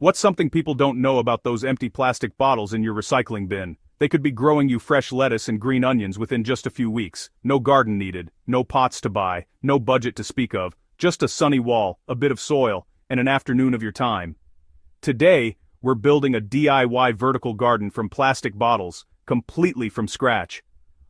What's something people don't know about those empty plastic bottles in your recycling bin? They could be growing you fresh lettuce and green onions within just a few weeks. No garden needed, no pots to buy, no budget to speak of, just a sunny wall, a bit of soil, and an afternoon of your time. Today, we're building a DIY vertical garden from plastic bottles, completely from scratch.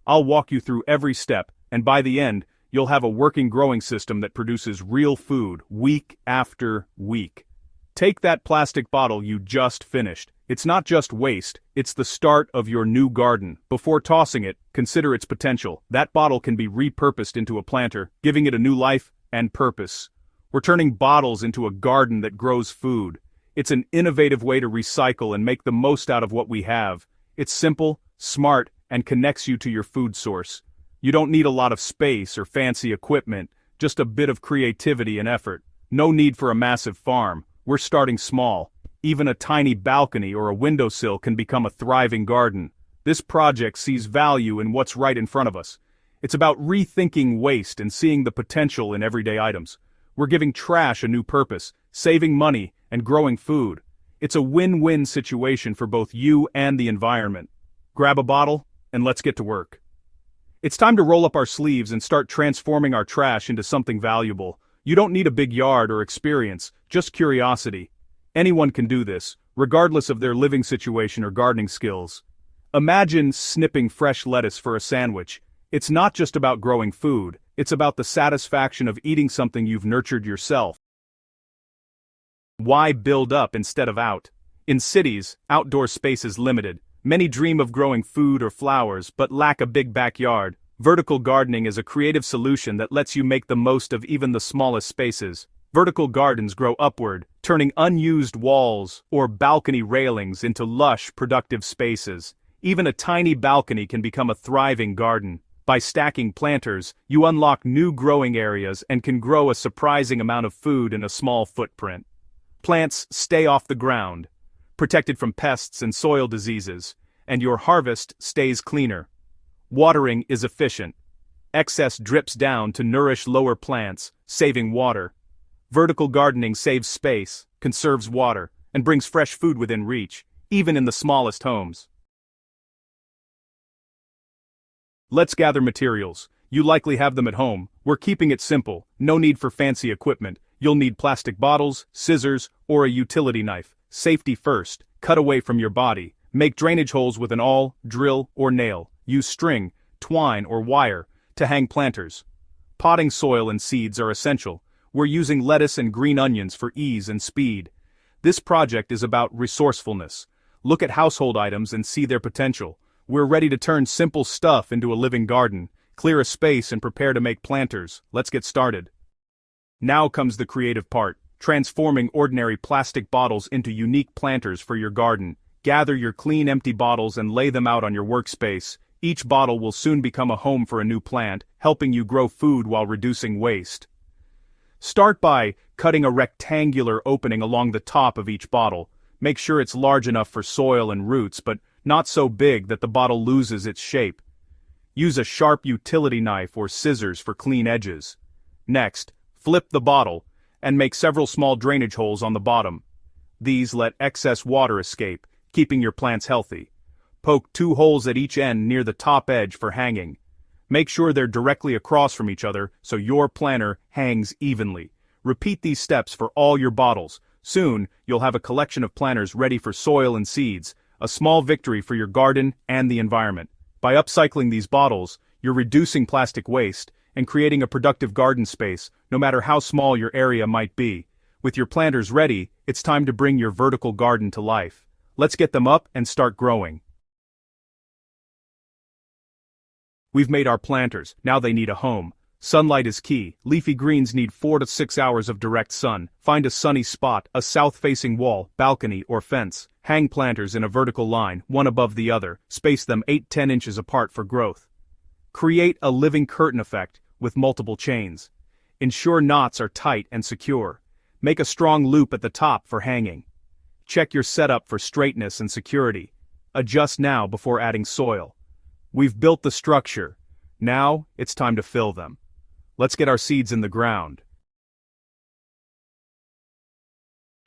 I'll walk you through every step, and by the end, you'll have a working growing system that produces real food week after week. Take that plastic bottle you just finished. It's not just waste, it's the start of your new garden. Before tossing it, consider its potential. That bottle can be repurposed into a planter, giving it a new life and purpose. We're turning bottles into a garden that grows food. It's an innovative way to recycle and make the most out of what we have. It's simple, smart, and connects you to your food source. You don't need a lot of space or fancy equipment, just a bit of creativity and effort. No need for a massive farm. We're starting small. Even a tiny balcony or a windowsill can become a thriving garden. This project sees value in what's right in front of us. It's about rethinking waste and seeing the potential in everyday items. We're giving trash a new purpose, saving money, and growing food. It's a win-win situation for both you and the environment. Grab a bottle, and let's get to work. It's time to roll up our sleeves and start transforming our trash into something valuable. You don't need a big yard or experience, just curiosity. Anyone can do this, regardless of their living situation or gardening skills. Imagine snipping fresh lettuce for a sandwich. It's not just about growing food, it's about the satisfaction of eating something you've nurtured yourself. Why build up instead of out? In cities, outdoor space is limited. Many dream of growing food or flowers but lack a big backyard. Vertical gardening is a creative solution that lets you make the most of even the smallest spaces. Vertical gardens grow upward, turning unused walls or balcony railings into lush, productive spaces. Even a tiny balcony can become a thriving garden. By stacking planters, you unlock new growing areas and can grow a surprising amount of food in a small footprint. Plants stay off the ground, protected from pests and soil diseases, and your harvest stays cleaner. Watering is efficient. Excess drips down to nourish lower plants, saving water. Vertical gardening saves space, conserves water, and brings fresh food within reach, even in the smallest homes. Let's gather materials. You likely have them at home. We're keeping it simple, no need for fancy equipment. You'll need plastic bottles, scissors, or a utility knife. Safety first, cut away from your body. Make drainage holes with an awl, drill, or nail. Use string, twine, or wire to hang planters. Potting soil and seeds are essential. We're using lettuce and green onions for ease and speed. This project is about resourcefulness. Look at household items and see their potential. We're ready to turn simple stuff into a living garden, clear a space and prepare to make planters. Let's get started. Now comes the creative part, transforming ordinary plastic bottles into unique planters for your garden. Gather your clean empty bottles and lay them out on your workspace. Each bottle will soon become a home for a new plant, helping you grow food while reducing waste. Start by cutting a rectangular opening along the top of each bottle. Make sure it's large enough for soil and roots, but not so big that the bottle loses its shape. Use a sharp utility knife or scissors for clean edges. Next, flip the bottle and make several small drainage holes on the bottom. These let excess water escape, keeping your plants healthy. Poke 2 holes at each end near the top edge for hanging. Make sure they're directly across from each other so your planter hangs evenly. Repeat these steps for all your bottles. Soon, you'll have a collection of planters ready for soil and seeds, a small victory for your garden and the environment. By upcycling these bottles, you're reducing plastic waste and creating a productive garden space, no matter how small your area might be. With your planters ready, it's time to bring your vertical garden to life. Let's get them up and start growing. We've made our planters, now they need a home. Sunlight is key. Leafy greens need 4 to 6 hours of direct sun. Find a sunny spot, a south-facing wall, balcony, or fence. Hang planters in a vertical line, one above the other. Space them 8-10 inches apart for growth. Create a living curtain effect with multiple chains. Ensure knots are tight and secure. Make a strong loop at the top for hanging. Check your setup for straightness and security. Adjust now before adding soil. We've built the structure. Now, it's time to fill them. Let's get our seeds in the ground.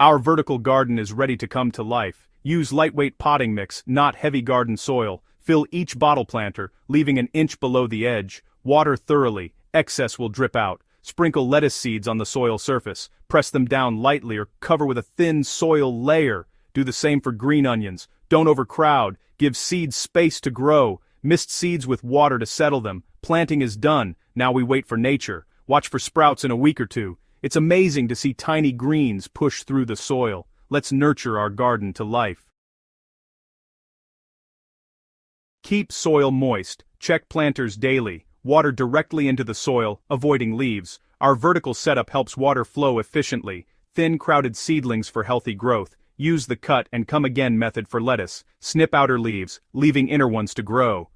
Our vertical garden is ready to come to life. Use lightweight potting mix, not heavy garden soil. Fill each bottle planter, leaving an inch below the edge. Water thoroughly, excess will drip out. Sprinkle lettuce seeds on the soil surface. Press them down lightly or cover with a thin soil layer. Do the same for green onions. Don't overcrowd. Give seeds space to grow. Mist seeds with water to settle them. Planting is done. Now we wait for nature. Watch for sprouts in a week or two. It's amazing to see tiny greens push through the soil. Let's nurture our garden to life. Keep soil moist. Check planters daily. Water directly into the soil, avoiding leaves. Our vertical setup helps water flow efficiently. Thin, crowded seedlings for healthy growth. Use the cut and come again method for lettuce. Snip outer leaves, leaving inner ones to grow.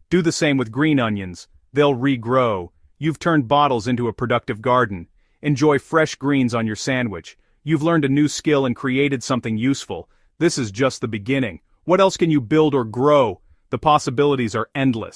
Do the same with green onions. They'll regrow. You've turned bottles into a productive garden. Enjoy fresh greens on your sandwich. You've learned a new skill and created something useful. This is just the beginning. What else can you build or grow? The possibilities are endless.